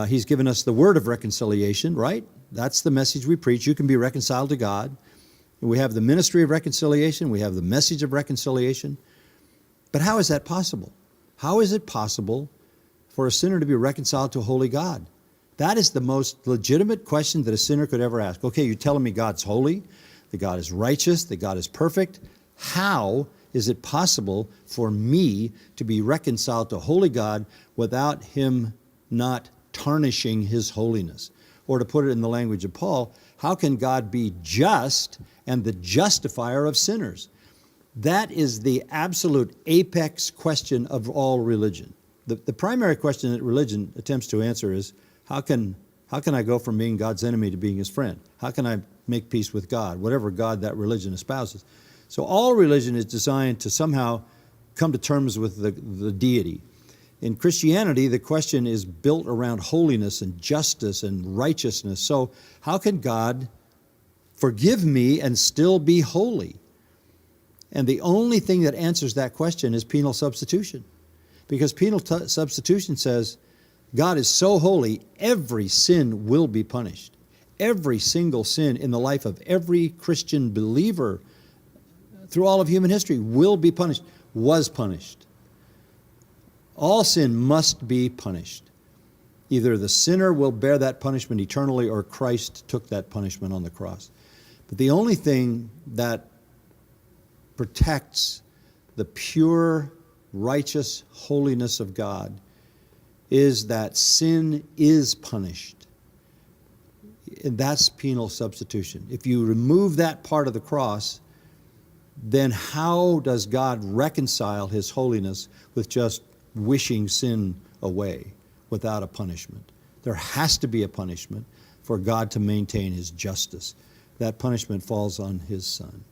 He's given us the word of reconciliation, right? That's the message we preach. You can be reconciled to God. We have the ministry of reconciliation. We have the message of reconciliation. But how is that possible? How is it possible for a sinner to be reconciled to a holy God? That is the most legitimate question that a sinner could ever ask. Okay, you're telling me God's holy, that God is righteous, that God is perfect. How is it possible for me to be reconciled to a holy God without Him not tarnishing His holiness? Or to put it in the language of Paul, how can God be just and the justifier of sinners? That is the absolute apex question of all religion. The primary question that religion attempts to answer is, how can I go from being God's enemy to being His friend? How can I make peace with God, whatever God that religion espouses? So all religion is designed to somehow come to terms with the deity. In Christianity, the question is built around holiness and justice and righteousness. So how can God forgive me and still be holy? And the only thing that answers that question is penal substitution. Because penal substitution says, God is so holy, every sin will be punished. Every single sin in the life of every Christian believer through all of human history will be punished, was punished. All sin must be punished. Either the sinner will bear that punishment eternally or Christ took that punishment on the cross. But the only thing that protects the pure, righteous holiness of God is that sin is punished. And that's penal substitution. If you remove that part of the cross, then how does God reconcile His holiness with just wishing sin away without a punishment? There has to be a punishment for God to maintain His justice. That punishment falls on His Son.